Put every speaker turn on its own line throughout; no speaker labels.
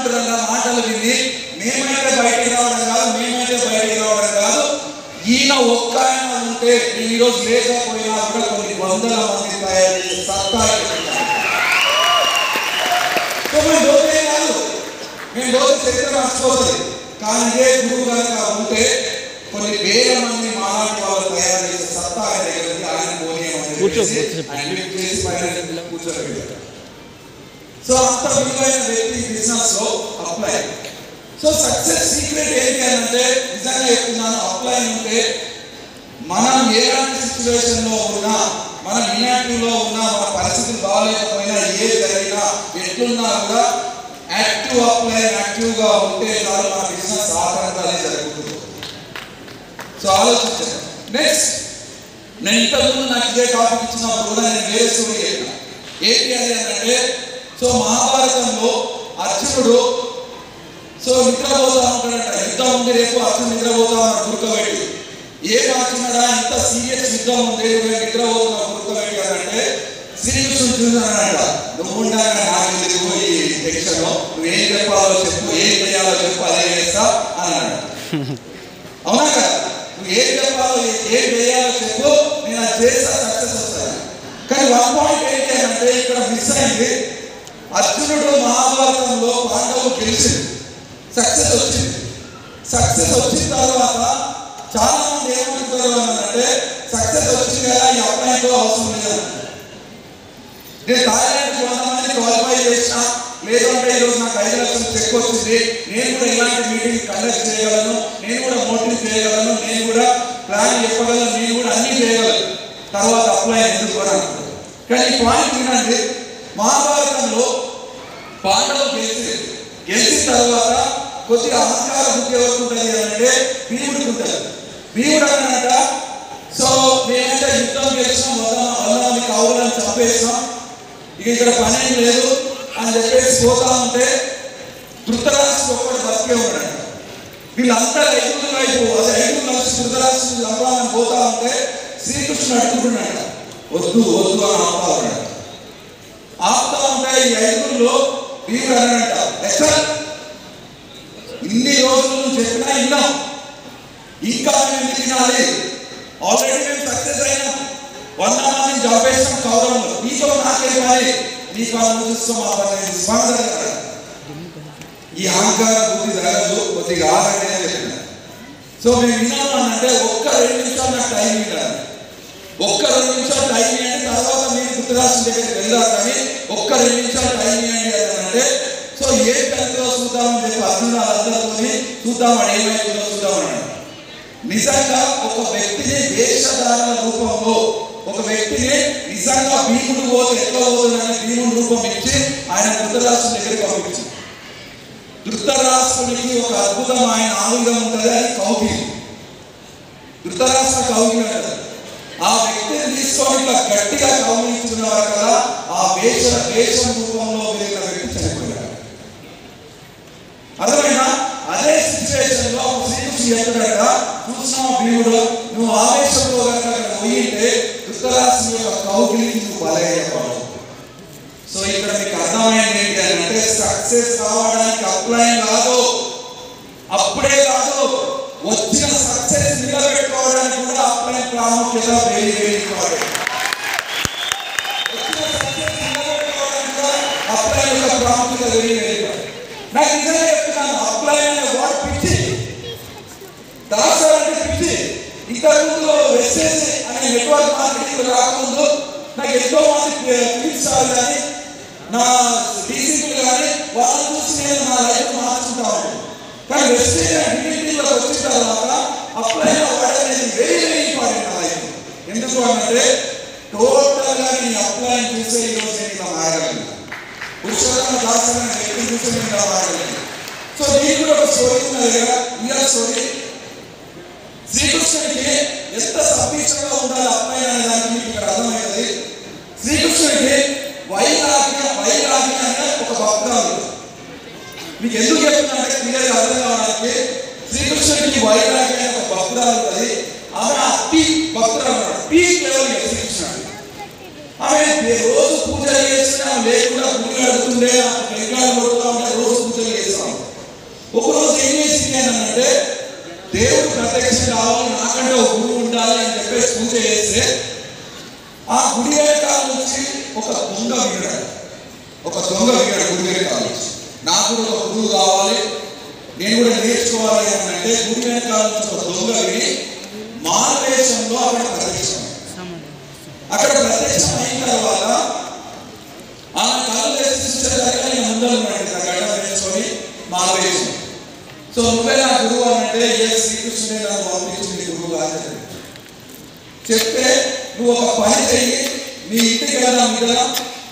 ఏమంటారన్న మాటలు విని మేమైతే బయటికి రావడం కాదు, ఈయన ఒక్క ఆయన ఉంటే నేను ఈరోజు లేకపోయినా కూడా కొన్ని వందల మంది తయారు చేసే సత్తా మేము రోజు చరిత్ర మర్చిపోతుంది. కానీ ఇదే గురువు కనుక ఉంటే కొన్ని వేల మంది మాలాంటి వాళ్ళు తయారు చేసే సత్తా ఆయన దగ్గర ఆయన కూర్చోబెట్టారు. సో అంత విలువైన వ్యక్తి బిజినెస్ లో అప్లై. సో సక్సెస్ సీక్రెట్ ఏంటి అంటే నిజంగా చెప్తున్నాను, అప్లై ఉంటే మనం ఎలాంటి సిచ్యువేషన్ లో ఉన్నా, మనం ఇన్యాక్టివ్ లో ఉన్నా, మన పరిస్థితులు బాగాలేకపోయినా, ఏ జరిగినా ఎట్లున్నా కూడా యాక్టివ్ అప్లై యాక్టివ్ గా ఉంటే చాలు మన బిజినెస్ ఆధారంగా జరుగుతుంది. సో ఆలోచించాను. నెక్స్ట్ నేను ఇంతకుముందు నాకు ఇదే టాపిక్ ఇచ్చినప్పుడు కూడా నేను వేరే స్టోరీ చెప్పిన. ఏంటి అని అంటే, సో మహాభారతంలో అర్జునుడు సో నిద్రపోతా ఉంటాడంట. యుద్ధం ఉంది రేపు, అర్జునుడు నిద్రపోతా ఉన్నాడు గుర్తుపెట్టి. ఏం అర్జునుడా ఇంత సీరియస్ యుద్ధం ఉంది నిద్రపోతున్నావు గుర్తుపెట్టి అని అంటే శ్రీకృష్ణుడు చూసానంట, నువ్వు ఉండగా నాకు తెలియదు ఈ టెన్షన్, నువ్వేం చెప్పాలో చెప్పు, ఏం చేయాలో చెప్పు, అదే చేస్తా అన్నాడు. అవునా కదా? నువ్వు ఏం చెప్పాలో ఏం చేయాలో చెప్పు, నేను అది చేస్తా, సక్సెస్ వస్తాను. కానీ వన్ పాయింట్ ఏంటి అంటే ఇక్కడ మిస్ అయింది. అర్జునుడు మహాభారతంలో పాండవులు గెలిచింది, సక్సెస్ వచ్చింది. సక్సెస్ వచ్చిన తర్వాత చాలా మంది ఏమంటారు అంటే, సక్సెస్ వచ్చింది కదా ఈ అప్లైతో అవసరం లేదు. నేను థాయిలాండ్ 100 మంది క్వాలిఫై చేసిన, లేదంటే ఈరోజు నాకు 5 లక్షలు చెక్ వచ్చింది, నేను కూడా ఇలాంటి మీటింగ్ కండక్ట్ చేయగలను, నేను కూడా మోటివ్ చేయగలను, నేను కూడా ప్లాన్ చెప్పగలను, నేను కూడా అన్ని చేయగలను, తర్వాత అప్లై ఎందుకు అని అంటారు. కానీ ఈ పాయింట్ వినండి, మహాభారతంలో పాండవులు గెలిచిన తర్వాత కొద్దిగా అహంకార బుద్ధి ఎవరికి ఉంటుంది అంటే భీముడికి ఉంటుంది. భీముడు అన్నట, సో నేనంటే యుద్ధం చేసినాం, వదలని కౌరులను చంపేసినాం, ఇక ఇక్కడ పని ఏం లేదు అని చెప్పేసి పోతా ఉంటే ధృతరాష్ట్రుడు ఒక్కడు బతికే ఉన్నాడు. వీళ్ళంతా 5 వైపు కలిసి ధృతరాష్ట్రుడు చంపాలని పోతా ఉంటే శ్రీకృష్ణుడు అడుగుతున్నాడు, వద్దు వద్దు అని ఆపుతా ఉన్నాడు. ఆపుతా ఉంటే ఈ 5లో భీముడు అన్నాడంట, ఇన్ని రోజులు నువ్వు చెప్పినా విన్నాం, ఇంకా మేము తినాలి, ఆల్రెడీ మేము సక్సెస్ అయినాం, 100 మందిని చంపేసాం కౌరవులు, నీతో నాకే పని, నీకు చూస్తాం. ఈ అహంకార బుద్ధి జరగదు, కొద్దిగా ఆగండి అని చెప్పిన. సో మేము విన్నాము అంటే ఒక్క 2 నిమిషాలు నాకు టైం ఇవ్వాలి, ఒక్క 2 నిమిషాలు టైం ఇవ్వండి, తర్వాత మీరు ధృతరాష్ట్రుడి దగ్గరికి వెళ్దాం, కానీ ఒక్క 2 నిమిషాలు టైం ఇవ్వండి అంటే సో ఏ టైంలో చూద్దామని చెప్పి అర్జునుడు అందరితో చూద్దాం, ఏమైందో చూద్దామన్నాడు. నిజంగా ఒక వ్యక్తిని వేషధారణ రూపంలో, ఒక వ్యక్తిని నిజంగా భీముడు పోతే ఎట్లా పోతుందని భీముడు రూపం ఇచ్చి ఆయన ధృతరాష్ట్రుడి దగ్గరికి పంపించింది. ధృతరాష్ట్రుడికి ఒక అద్భుతమైన ఆయుధం ఉంటుంది, అది కౌగిలి. ధృతరాష్ట్ర కౌగిలి అంటారు. ఆ వ్యక్తిని తీసుకొని ఇట్లా గట్టిగా కౌగిలించుకున్నారు కదా, ఆ వేషం రూపంలో వెళ్ళిన వ్యక్తి చనిపోయాడు. అర్థమైనా? అదే సిచ్యువేషన్ లో శ్రీకృష్ణుడు చెప్తాడట, చూసినావు భీముడు, నువ్వు ఆవేశంలో కనుక పోయింటే ధృతరాష్ట్రుడి యొక్క కౌగిలికి నువ్వు బలయ్యేవాడు. సో ఇక్కడ మీకు అర్థమైంది ఏంటి అంటే, సక్సెస్ కావడానికి అప్లై కాదు, అప్పుడే కాదు, వచ్చిన సక్సెస్ నిలబెట్టుకోవడానికి కూడా అప్లై ప్రాముఖ్యత వేడి ఇంపార్టెంట్. వచ్చిన సక్సెస్ నిలబెట్టుకోవడానికి కూడా అప్లై యొక్క ప్రాముఖ్యత వేడి. నాకు నిజంగా చెప్తున్నాను, అప్లై అనే వర్డ్ పిచ్చి, దాసాలంటే పిచ్చి. ఇంతకుముందు ఎస్ఎస్ అనే నెట్వర్క్ మార్కెటింగ్ రాకముందు నాకు ఎంతో మంది పిలిచారు, కానీ నా డీసీపీలు కానీ వాళ్ళని చూసి నేను నా లైఫ్ మార్చుకుంటా ఉంటాను. కానీ వెస్టేజ్లోకి వచ్చిన తర్వాత అప్లై వర్డ్ అనేది వెరీ వెరీ ఇంపార్టెంట్ నా లైఫ్. ఎందుకు అంటే టోటల్గా నేను అప్లై చూసే ఈరోజు నేను ఇలా మారగలను, పురుషోత్తమ దాసన వ్యక్తిని చూసి నేను ఇలా మారగలను. సో దీనికి కూడా ఒక స్టోరీ ఉన్నది కదా, రియల్ స్టోరీ. శ్రీకృష్ణుడికి ఎంత సఫీషియంట్ గా ఉండాలి అప్లై అనే దానికి మీకు ఇక్కడ అర్థమవుతుంది. శ్రీకృష్ణుడికి వైరాగ్య అంటే ఒక భక్తురాలు. మీకు ఎందుకు చెప్తున్నానంటే క్లియర్ గా అర్థం కావడానికి, శ్రీకృష్ణుడికి వైరాగ్య అనే ఒక భక్తురాలు ఉంటుంది. ఆమె అతి భక్తురాలు, పీక్ లెవెల్ శ్రీకృష్ణుడు. ఆమె రోజు పూజ చేసిన లేకుండా గుడి కడుతుండే, వెంకటాలు కొడుతూ ఉంటే రోజు పూజలు చేస్తాం. ప్రత్యక్షం కావాలి, నాకంటే ఒక గురువు ఉండాలి అని చెప్పేసి పూజ చేస్తే ఆ గుడి వెనకాల నుంచి ఒక దొంగ వినడాడు. గుడి వెనకాల నుంచి నాకు కూడా ఒక గురువు కావాలి, నేను కూడా నేర్చుకోవాలి అని అంటే గుడి వెనకాల నుంచి ఒక దొంగ విని మానవేశంలో అక్కడ ప్రత్యక్షం అయిన తర్వాత ఆమె కళ్ళు వేసి చూసేదాకా నేను ముందర గడ్డ వేసుకొని మానవేశం. సో నువ్వే నా గురువు అని అంటే శ్రీకృష్ణుడే నాకు పంపించింది గురువు అని చెప్తే, నువ్వు ఒక పని చెయ్యి, నీ ఇంటికి వెళ్దాం కదా,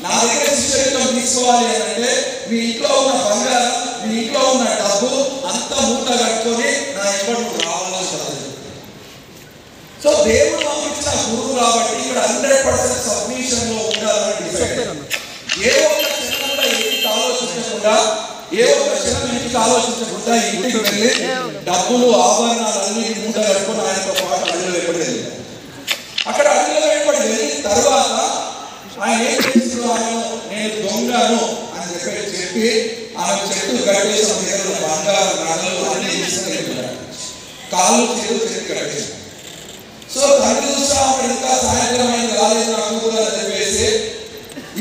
నా దగ్గర శిష్యత్వం తీసుకోవాలి అని అంటే మీ ఇంట్లో ఉన్న బంగారం, మీ ఇంట్లో ఉన్న డబ్బు అంతా మూట కట్టుకొని నా ఎప్పుడు నువ్వు రావాలని చెప్పాలి. సో దేవుడు పంపించిన గురువు కాబట్టి ఇక్కడ 100% సబ్మిషన్ లో ఉండాలని డిసైడ్. ఏ ఒక్క క్షణం కూడా ఇంటికి ఆలోచించకుండా ఇంటికి వెళ్ళి డబ్బులు ఆభరణాలు అన్ని మూట కట్టుకొని ఆయనతో పాటు అడుగులో వెంబడి అక్కడ అడుగులో వెంబడి వెళ్ళిన తర్వాత ఆయన ఏం చేస్తున్నాను, నేను దొంగను అని చెప్పి ఆమె చెట్టు కట్టేసి దగ్గర బంగారు నగలు అన్ని తీసుకెళ్ళిపోయాడు. కాళ్ళు చేతులు చెట్టు కట్టేసి. సో తండ్రి చూసా ఇంకా సాయంత్రం అయింది రాలేదు నా కూతురు అని చెప్పేసి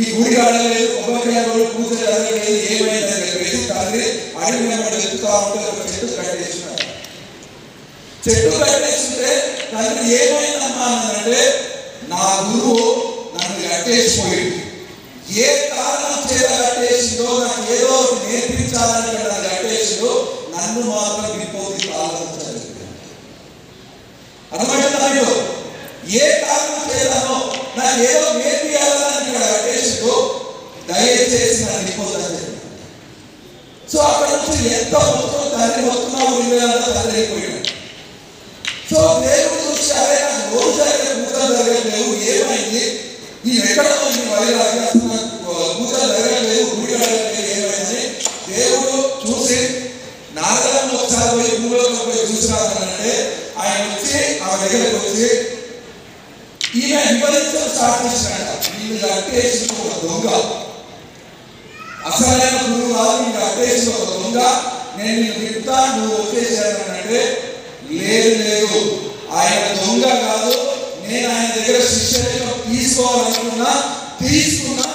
ఈ గుడి ఆడలేదు, కొబ్బరికాయ పూజ జరగలేదు, ఏమైందని చెప్పేసి తండ్రి అడిగి వెంబడి వెతుకుతా ఉంటే ఒక చెట్టు కట్టేసినాడు. చెట్టు కట్టేస్తుంటే తండ్రి ఏమైందమ్మా అంటే నా గురువు నన్ను కట్టేసిపోయింది, ఏ కారణం చేత కట్టేసిందో, నాకు ఏదో నేర్పించాలని నన్ను కట్టేసిందో, నన్ను మాత్రం విపోతి ఆలోచించాలి. అర్థమైందో? ఏ కారణం చేయాలో నాకు ఏదో నేర్పియాలని ఇక్కడ కట్టేసిందో దయచేసి నన్ను విపోతాను. సో అక్కడ నుంచి ఎంత మొత్తం తండ్రి వస్తున్నావు తండ్రి అయిపోయాడు. సో దేవుడు చూసి అదే నాకు రోజు పూజలు జరగట్లేవు, ఏమైంది, ఈ ఎక్కడ వైరాగ్య పూజలు జరగట్లేదు, గుడి జరగట్లేదు, ఏమైంది దేవుడు చూసి నాగరాన్ని ఒకసారి పోయి భూలోకి పోయి చూసినారంటే ఆయన వచ్చి ఆమె దగ్గరకు వచ్చి ఈమె వివరించడం స్టార్ట్ చేసినాడు. వీళ్ళు కట్టేసి ఒక దొంగ, అసలైన గురువు కాదు, నీకు కట్టేసి ఒక దొంగ, నేను నీకు చెప్తా, నువ్వు వచ్చేసానంటే లేదు ఆయన దొంగ కాదు, నేను ఆయన దగ్గర శిష్యత్వం తీసుకోవాలనుకున్నా తీసుకున్నా,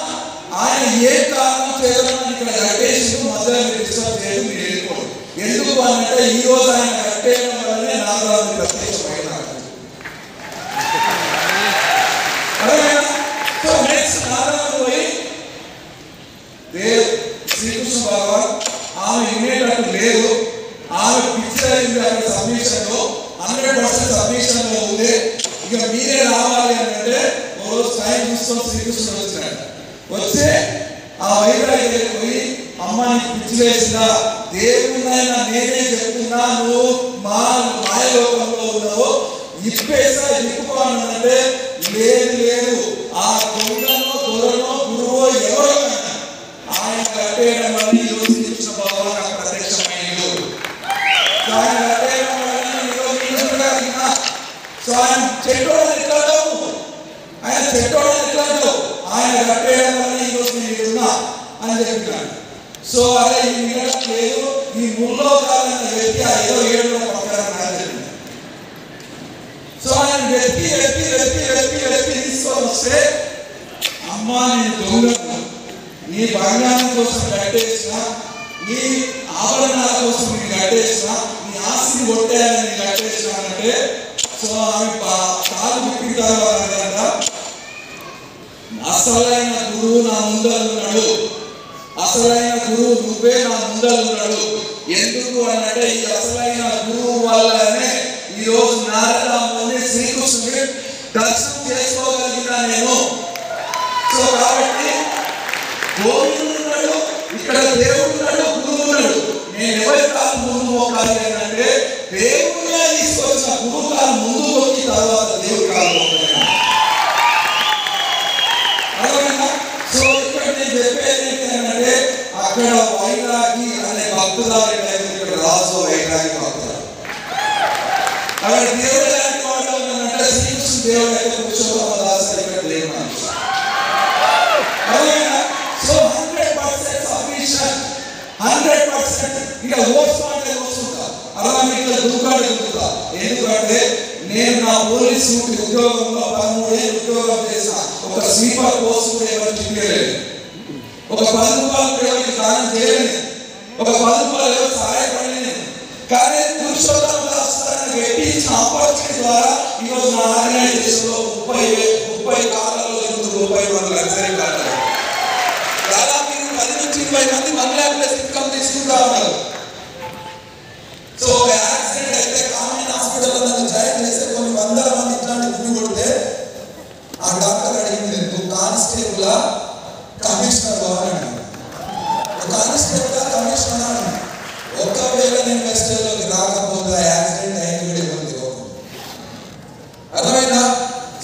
ఆయన ఏ కారణం చేయాలని ఇక్కడ కట్టేసి మధ్యలో డిస్టర్బ్ చేయడం మీరు వెళ్ళిపోండి. ఎందుకు అంటే ఈ రోజు ఆయన కట్టేయడం వల్లనే నాగరాజు ప్రత్యక్షమైన. సో నెక్స్ట్ నాగరాజు పోయి శ్రీకృష్ణ భగవాన్ ఆమె వినేటట్టు లేదు, ఆమె పిక్చర్ అయింది అక్కడ సబ్మిషన్ లో 100% సబ్మిషన్ లో ఉంది, ఇక మీరే రావాలి అని అంటే ఓ రోజు టైం చూసుకొని శ్రీకృష్ణుడు వచ్చినాడు. వచ్చే ఆ వైరాగ్య దగ్గరికి పోయి అమ్మాయిని పిచ్చి వేసిందా, దేవుడినైనా నేనే చెప్తున్నా, నువ్వు మాయలోకంలో ఉన్నావు, ఇప్పుకోవాలంటే లేదు ఆ దొంగనో దొరనో గురువో ఎవరో ఆయన కట్టేయడం వల్ల ఈరోజు శ్రీకృష్ణ భగవాన్ అక్కడ ప్రత్యక్షమైంది. ఆయన కట్టేయడం వల్ల సో ఆయన చెట్టోడని ఎట్లాంటావు, ఆయన కట్టేయడం వల్ల ఈరోజు నేను ఉన్నా అని చెప్పినాడు. సో అదే ఈ మిగతా లేదు, ఈ ముల్లోకాలన్న వ్యక్తి ఏదో 7 పక్కన. సో ఆయన వెతికి తీసుకొని వస్తే, అమ్మా నేను దొంగను, నీ బంగారం కోసం కట్టేసిన, నీ ఆభరణాల కోసం నేను కట్టేసిన, నీ ఆస్తిని కొట్టేయాలని నేను కట్టేసినానంటే, సో ఆమె కాలు విప్పిన తర్వాత అసలైన గురువు నా ముందరున్నాడు, అసలైన గురువు నువ్వే నా ముందరున్నాడు. ఎందుకు అంటే ఈ అసలైన గురువు వల్లనే ఈరోజు నారదాముని శ్రీకృష్ణుడి దర్శనం చేసుకోగలిగినా నేను. సో కాబట్టి గోవిందుడు ఉన్నాడు, ఇక్కడ దేవుడు ఉన్నాడు, గురువు ఉన్నాడు. నేను ఎవరి కాదు ముందు మోకాలి అంటే దేవుడినే తీసుకొచ్చిన గురువు కాదు ముందు మొక్కి తర్వాత దేవుడి కాదు మోకాలి. సో ఇక్కడ నేను చెప్పేది ఏంటంటే అక్కడ వైరాగి అనే భక్తురాలు ఇక్కడ రాజు వైరాగి భక్తురాలు, అక్కడ దేవుడు లాంటి వాళ్ళు అంటే శ్రీకృష్ణ దేవుడు అయితే పురుషోత్తమ దాసు ఇక్కడ దేవుడు. సో 100% సబ్మిషన్, 100% ఇక ఓట్స్ అంటే వస్తుందా అలా ఇట్లా దూకాడు దూకుతా. ఎందుకంటే నేను నా పోలీసు ఉద్యోగంలో 13 ఏళ్ళు ఉద్యోగం చేసిన ఒక స్వీపర్ పోస్ట్ కూడా ఎవరు తిప్పలేదు, ఒక 10 రూపాయలు కూడా ఎవరికి దానం చేయలేదు, ఒక 10 రూపాయలు ఎవరు సహాయపడలేదు. కానీ పురుషోత్తమ దాస్ గారిని పెట్టి ఇచ్చిన ఆపర్చునిటీ ద్వారా ఈరోజు నా ఆర్గనైజేషన్లో 30 కార్లలో 30 మంది లగ్జరీ కార్లు, దాదాపు 10 నుంచి 20 మంది 1 lakh ప్లస్ ఇన్కమ్ తీసుకుంటా ఉన్నారు. సో యాక్సిడెంట్ అయితే కామన్ హాస్పిటల్లో నన్ను జాయిన్ చేస్తే కొన్ని 100 మంది ఇట్లాంటి గురి కొడితే ఆ డాక్టర్ అడిగింది, నువ్వు కానిస్టేబుల్ కమిషనర్ అని. కానిస్టేబుల్ కమిషనర్ అని. ఒకవేళ నేను వెస్టర్లోకి రాకపోతే యాక్సిడెంట్ అయింది కూడా ఇబ్బంది అర్థమైందా?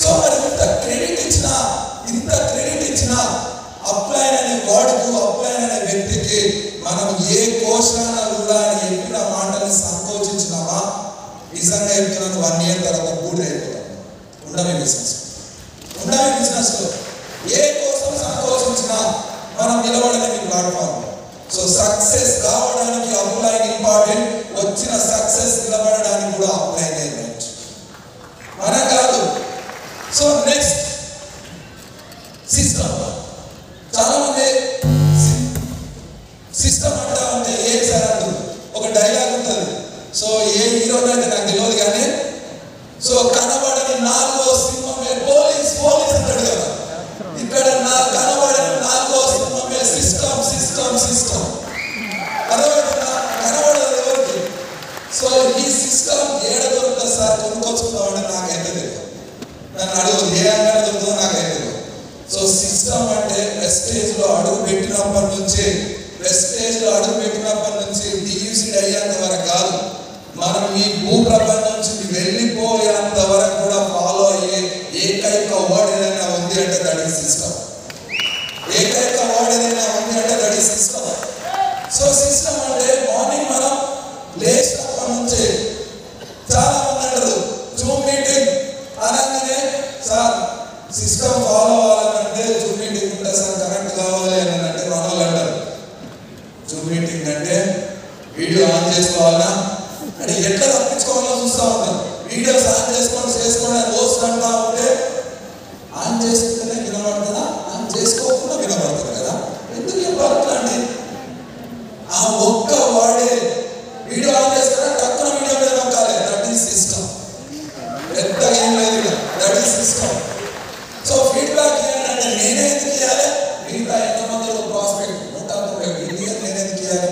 సో మరి ఇంత క్రెడిట్ ఇచ్చిన అప్లైన్ అనే వర్డ్కు, అప్లైన్ అనే వ్యక్తికి మనం ఏ కోశాన కూడా చెప్పిన మాటని సంకోచించినామా? నిజంగా చెప్తున్నాను, 1 year తర్వాత కూడా అయిపోతాం. ఉండమే బిజినెస్ లో ఏ కోసం సంకోచించినా మనం నిలబడలేని ప్లాట్ఫామ్. సో సక్సెస్ కావడానికి అప్లైన్ ఇంపార్టెంట్, వచ్చిన సక్సెస్ నిలబడడానికి కూడా అప్లైన్ రైట్ మన కాదు. So next system. చాలా మంది సిస్టమ్ అంటా ఉంటే ఏ సార్ అంటారు, ఒక డైలాగ్ ఉంటుంది. సో ఏ హీరో అంటే నాకు తెలియదు కానీ, సో కనబడని 4వ సింహమే పోలీస్ అంటాడు కదా. ఇక్కడ కనబడని 4వ సింహమే సిస్టమ్. అర్థమవుతుందా? కనబడదు ఎవరికి. సో ఈ సిస్టమ్ ఏడ దొరుకుతుంది సార్, కొనుక్కొచ్చుకుందామంటే నాకైతే తెలియదు. నన్ను అడుగు ఏ అంగడి దొరుకుతుందో నాకైతే తెలియదు. సో సిస్టమ్ అంటే వెస్టేజ్లో అడుగు పెట్టినప్పటి నుంచి డియూసిడ్ అయ్యేంత వరకు కాదు, మనం ఈ భూప్రపంచం నుంచి వెళ్ళిపోయేంత వరకు కూడా ఫాలో అయ్యే ఏకైక వర్డ్ ఏదైనా ఉంది అంటే that is system. So system అంటే మార్నింగ్ మనం లేచినప్పటి నుంచి చాలా మంది అంటారు జూమ్ మీటింగ్ అనగానే, సార్ సిస్టమ్ ఫాలో అవ్వాలంటే జూమ్ మీటింగ్ ఉంటే సార్ కరెక్ట్ కావాలి అని అంటే మన వాళ్ళు అంటారు. జూమ్ మీటింగ్ అంటే వీడియో ఆన్ చేసుకోవాలా అంటే ఎట్లా తప్పించుకోవాలో చూస్తూ ఉంటారు. వీడియోస్ ఆన్ చేసుకోండి రోజు అంటా ఉంటే ఆన్ చేసుకుంటేనే వినబడుతుందా, ఆన్ చేసుకోకుండా వినబడుతుంది కదా, ఎందుకు చెప్పాలండి? ఆ ఒక్క వాడే వీడియో ఆన్ చేసుకున్నా తక్కువ వీడియో మీద నొక్కాలి. That is system. పెద్దగా ఏం లేదు, that is system. So feedback ఏంటంటే నేనే ఎందుకు ఇవ్వాలి? మిగతా ఎంతమంది ప్రాస్పెక్ట్ 190 నేనే ఎందుకు ఇవ్వాలి?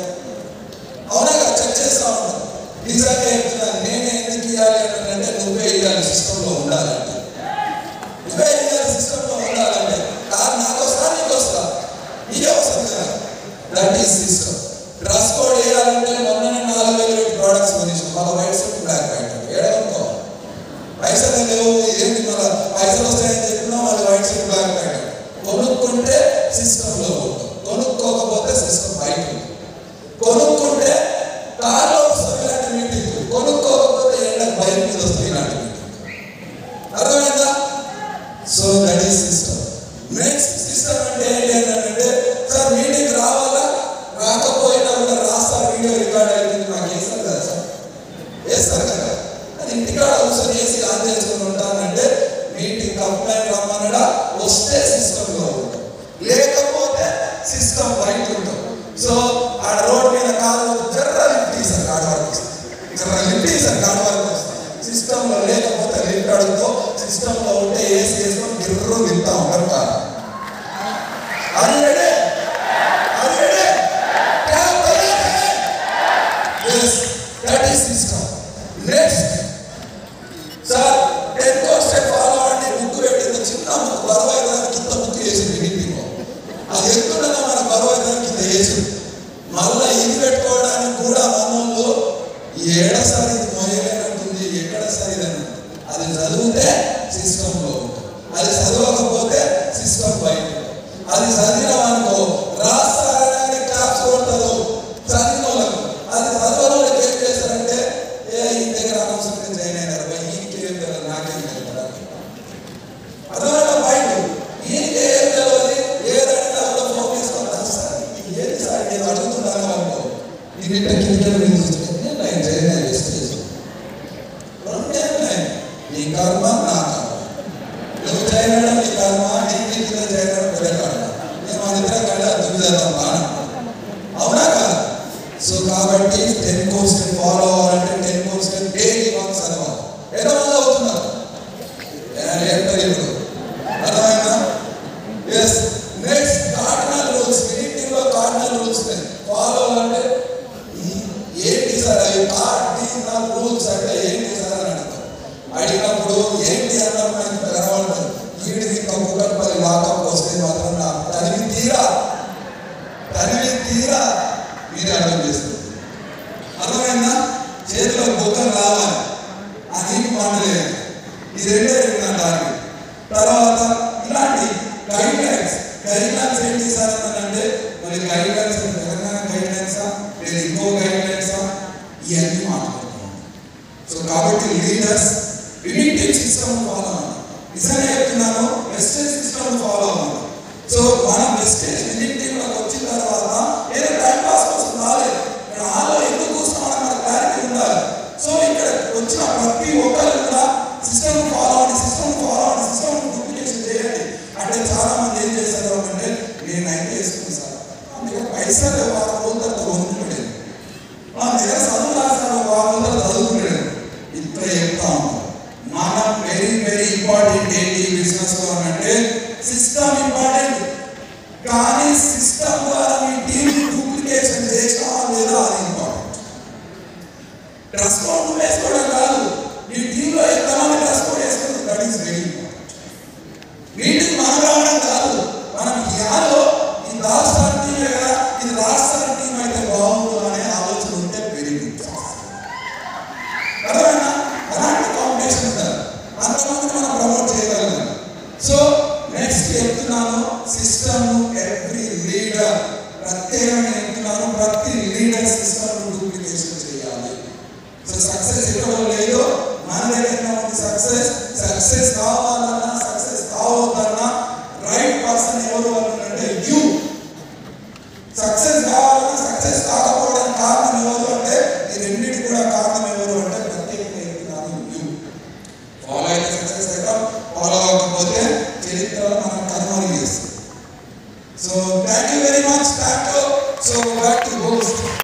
అవునా కదా, చెక్ చేస్తా ఉంటాను. నిజంగా చెప్తున్నాను, నేనే ఎందుకు ఇవ్వాలి అంటే నువ్వే ఇవ్వాలి, సిస్టంలో ఉండాలంటే కాదు నాకు వస్తా నీకు వస్తా, నీకే వస్తుంది కదా. That is system. Dress code వేయాలంటే మొన్న 4,000 ప్రోడక్ట్స్ కొనేసి మళ్ళీ వైట్ షర్ట్ బ్లాక్ ప్యాంట్ ఏడనుకో పైసలు లేవు, ఏంటి మళ్ళీ పైసలు వస్తాయని చెప్పినా మళ్ళీ వైట్ షర్ట్ బ్లాక్ ప్యాంట్. కొనుక్కుంటే సిస్టంలో ఉంటాం, కొనుక్కోకపోతే సిస్టమ్ బయట ఉంది. కొనుక్కుంటే కార్లో వస్తాం ఇలాంటి మీటింగ్, కొనుక్కోకపోతే ఎండకు బయట మీద వస్తాం ఇలాంటి మీటింగ్. అర్థమైందా? So that is system. Next system అంటే ఏంటంటే, సార్ మీటింగ్ రావాలా, రాకపోయినా కూడా రాస్తారు, వీడియో రికార్డ్ అవుతుంది, మాకు వేస్తారు కదా సార్, వేస్తారు కదా. అది ఇంటికాడ అవసరం చేసి ఆన్ చేసుకుని ఉంటానంటే మీటింగ్ కంప్లైంట్ రమ్మనడా, వస్తే సిస్టంలో ఉంటాం, లేకపోతే సిస్టమ్ బయట ఉంటాం. సో ఆ రోడ్ మీద కాదు జర్ర లిఫ్ట్ సార్ కాడ వరకు వస్తాం, సిస్టంలో లేకపోతే లిఫ్ట్ అడుగుతో, సిస్టంలో ఉంటే ఏసీ వేసుకొని గిర్రు తింటా ఉంటాం కాదు. That is system. Next, sir 10 step follow అవ్వండి, బుక్ పెట్టింది చిన్న బుక్, బరువు దానికి ఇంత బుక్ వేసింది మీటింగ్, అది ఎత్తుండగా మన బరువు దానికి ఇంత వేసింది. మళ్ళీ ఇది పెట్టుకోవడానికి కూడా మనోళ్ళు ఏడసారి ఇది మోయలేనట్టుంది, ఎక్కడ సరిదని. అది చదివితే సిస్టంలో ఉంటుంది, అది చదవకపోతే సిస్టమ్ బయట. అది చదివినామనుకో రాస్తారని క్లాప్స్ కొడతారు చదివిన వాళ్ళకు. అది చదవని వాళ్ళకి ఏం చేస్తారంటే, ఈ దగ్గర అనవసరంగా జాయిన్ అయినారు, ఈయనకేం తెలియదు, నాకేం తెలియదు. అర్థమైన బయట ఈయనకేం తెలియదు, ఏదైనా కూడా ఫోన్ చేసుకుంటారు. సార్ ఏది సార్ నేను అడుగుతున్నాను అనుకో, ఇది కింద చూస్తే నేను చేయలేదు వెస్టేజ్. నీ కర్మ నా కర్మ, నువ్వు చేయడం నీ కర్మ, నీ చేయడం వేరే కర్మ. నేను మన ఇద్దరం కంటే అర్థం చేద్దాం బాగా, అవునా కదా? సో కాబట్టి 10 course ఫాలో అవ్వాలంటే 10 course డైలీ వర్క్ చదవాలి. ఎంతమంది అవుతున్నారు? ఇప్పుడు అర్థమైనా? ఎస్. నెక్స్ట్ కార్డినల్ రూల్స్, మీటింగ్లో కార్డినల్ రూల్స్ ఫాలో అవ్వాలంటే ఏంటి సార్ అవి? కార్డినల్ రూల్స్ అంటే ఏంటి సార్ అని అడుగుతారు. అడిగినప్పుడు ఏంటి అన్నప్పుడు నాకు తెలవడం, వీడికి ఇంకా కుక్కపల్లి లాకప్ వస్తే మాత్రం నాకు తనివి తీరా మీరే అర్థం చేస్తారు. అర్థమైందా? చేతిలో బొక్కలు రావాలి, అది పండలేదు. ఈ రెండే టార్గెట్. తర్వాత ఇలాంటి గైడ్లైన్స్ ఏంటి సార్ అంటే, మరి గైడ్లైన్స్ తెలంగాణ గైడ్లైన్సా లేదా ఇంకో గైడ్లైన్సా, ఇవన్నీ మాట్లాడుతున్నాం. సో కాబట్టి లీడర్స్ ప్రిడిక్టివ్ సిస్టమ్ ఫాలో అవ్వాలి. నిజంగా చెప్తున్నాను, వెస్టేజ్ సిస్టమ్ ఫాలో అవ్వాలి. సో మనం వెస్టేజ్ ప్రిడిక్టివ్లోకి వచ్చిన తర్వాత ఏదో టైం పాస్ కోసం రాలేదు, ఆలో ఎందుకు కూర్చున్నామని మనకు క్లారిటీ ఉండాలి. సో ఇక్కడ వచ్చిన ప్రతి ఒక్కరు కూడా సిస్టమ్ ఫాలో అవ్వండి, సిస్టమ్ డూప్లికేషన్ చేయండి. అంటే చాలా మంది ఏం చేస్తారు అంటే, నేను అయితే వేసుకుని సార్ అందుకే పైసలు వారం రోజుల తర్వాత వండుకునేది, మన దగ్గర చదువు రాసారు వారం రోజులు చదువుకునేది. ఇట్లా చెప్తా ఉంటాం. మనం వెరీ ఇంపార్టెంట్ ఏంటి బిజినెస్లో అంటే, సిస్టమ్ ఇంపార్టెంట్. కానీ సిస్టమ్ ద్వారా మీ టీమ్ డూప్లికేషన్ చేసినా లేదా అది ఇంపార్టెంట్. ట్రస్ట్ వేసుకోవడం